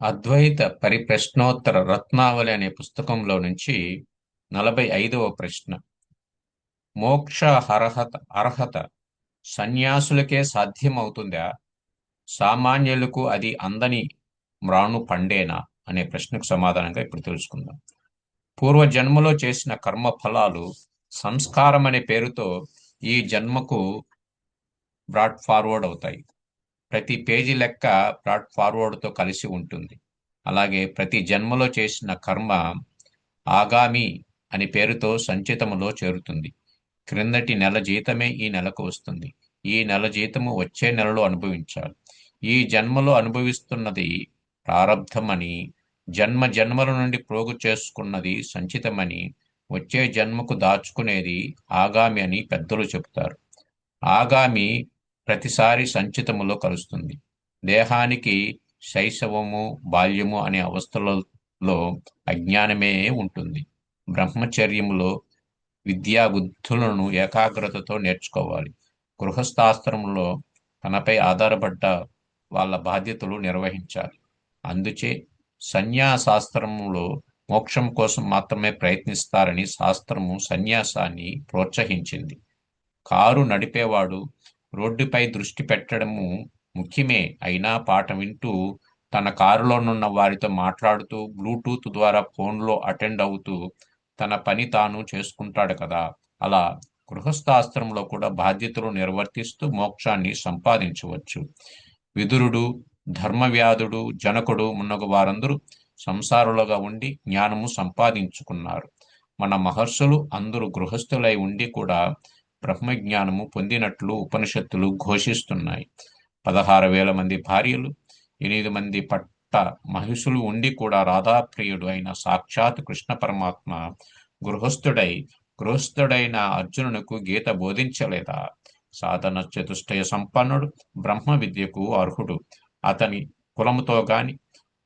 అద్వైత పరిప్రశ్నోత్తర రత్నావళి అనే పుస్తకంలో నుంచి 45వ ప్రశ్న. మోక్ష అర్హత సన్యాసులకే సాధ్యమవుతుందా? సామాన్యులకు అది అందని మ్రాను పండేనా అనే ప్రశ్నకు సమాధానంగా ఇప్పుడు తెలుసుకుందాం. పూర్వ జన్మలో చేసిన కర్మ ఫలాలు సంస్కారం అనే పేరుతో ఈ జన్మకు బ్రాడ్ ఫార్వర్డ్ అవుతాయి. ప్రతి పేజీ లెక్క బ్రాడ్ ఫార్వర్డ్తో కలిసి ఉంటుంది. అలాగే ప్రతి జన్మలో చేసిన కర్మ ఆగామి అని పేరుతో సంచితములో చేరుతుంది. క్రిందటి నెల జీతమే ఈ నెలకు వస్తుంది. ఈ నెల జీతము వచ్చే నెలలో అనుభవించాలి. ఈ జన్మలో అనుభవిస్తున్నది ప్రారబ్ధమని, జన్మ జన్మల నుండి ప్రోగు చేసుకున్నది సంచితమని, వచ్చే జన్మకు దాచుకునేది ఆగామి అని పెద్దలు చెబుతారు. ఆగామి ప్రతిసారి సంచితములో కలుస్తుంది. దేహానికి శైశవము, బాల్యము అనే అవస్థలలో అజ్ఞానమే ఉంటుంది. బ్రహ్మచర్యములో విద్యా బుద్ధులను ఏకాగ్రతతో నేర్చుకోవాలి. గృహస్థాశ్రమంలో తనపై ఆధారపడ్డ వాళ్ళ బాధ్యతలు నిర్వహించాలి. అందుచే సన్యాసాస్త్రములో మోక్షం కోసం మాత్రమే ప్రయత్నిస్తారని శాస్త్రము సన్యాసాన్ని ప్రోత్సహించింది. కారు నడిపేవాడు రోడ్డుపై దృష్టి పెట్టడము ముఖ్యమే అయినా పాట వింటూ తన కారులోనున్న వారితో మాట్లాడుతూ బ్లూటూత్ ద్వారా ఫోన్లో అటెండ్ అవుతూ తన పని తాను చేసుకుంటాడు కదా. అలా గృహస్థాశ్రమంలో కూడా బాధ్యతలు నిర్వర్తిస్తూ మోక్షాన్ని సంపాదించవచ్చు. విదురుడు, ధర్మవ్యాధుడు, జనకుడు మున్నగు వారందరూ సంసారులుగా ఉండి జ్ఞానము సంపాదించుకున్నారు. మన మహర్షులు అందరూ గృహస్థులై ఉండి కూడా బ్రహ్మజ్ఞానము పొందినట్లు ఉపనిషత్తులు ఘోషిస్తున్నాయి. 16,000 మంది భార్యలు, 8 మంది పట్ట మహిషులు ఉండి కూడా రాధాప్రియుడు అయిన సాక్షాత్ కృష్ణ పరమాత్మ గృహస్థుడైన అర్జునునకు గీత బోధించలేదా? సాధన చతుష్టయ సంపన్నుడు, బ్రహ్మ విద్యకు అర్హుడు. అతని కులముతో గాని,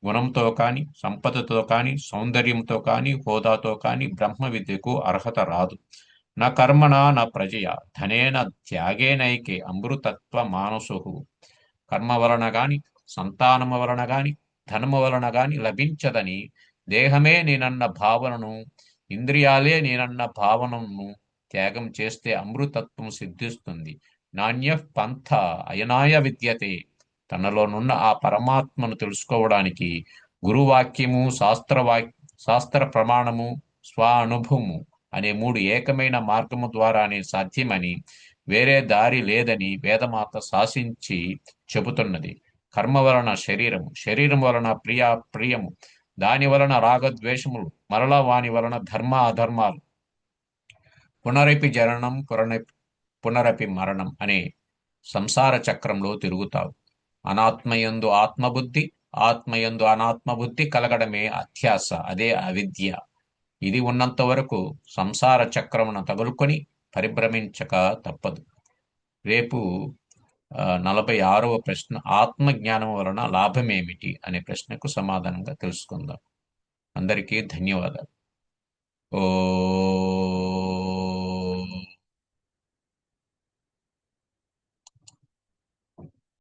గుణంతో కాని, సంపదతో కాని, సౌందర్యంతో కాని, హోదాతో కాని బ్రహ్మ విద్యకు అర్హత రాదు. నా కర్మణ నా ప్రజయ ధనేన త్యాగేనైకే అమృతత్వ మానసు. కర్మ వలన గాని, సంతానము వలన గాని, ధనము వలన గాని లభించదని దేహమే నేనన్న భావనను, ఇంద్రియాలే నేనన్న భావనను త్యాగం చేస్తే అమృతత్వం సిద్ధిస్తుంది. నాణ్య పంథ అయనాయ విద్యతే. తనలోనున్న ఆ పరమాత్మను తెలుసుకోవడానికి గురువాక్యము, శాస్త్ర ప్రమాణము, స్వ అనుభవము అనే 3 ఏకమైన మార్గము ద్వారానే సాధ్యమని, వేరే దారి లేదని వేదమాత శాసించి చెబుతున్నది. కర్మ వలన శరీరము, శరీరం వలన ప్రియము, దాని వలన రాగద్వేషములు, మరలా వాని వలన ధర్మ అధర్మాలు, పునరపి జననం పునరపి మరణం అనే సంసార చక్రంలో తిరుగుతావు. అనాత్మయందు ఆత్మబుద్ధి, ఆత్మయందు అనాత్మబుద్ధి కలగడమే అధ్యాస, అదే అవిద్య. ఇది ఉన్నంత వరకు సంసార చక్రమును తగులుకొని పరిభ్రమించక తప్పదు. రేపు 46వ ప్రశ్న, ఆత్మజ్ఞానం వలన లాభమేమిటి అనే ప్రశ్నకు సమాధానంగా తెలుసుకుందాం. అందరికీ ధన్యవాదాలు. ఓ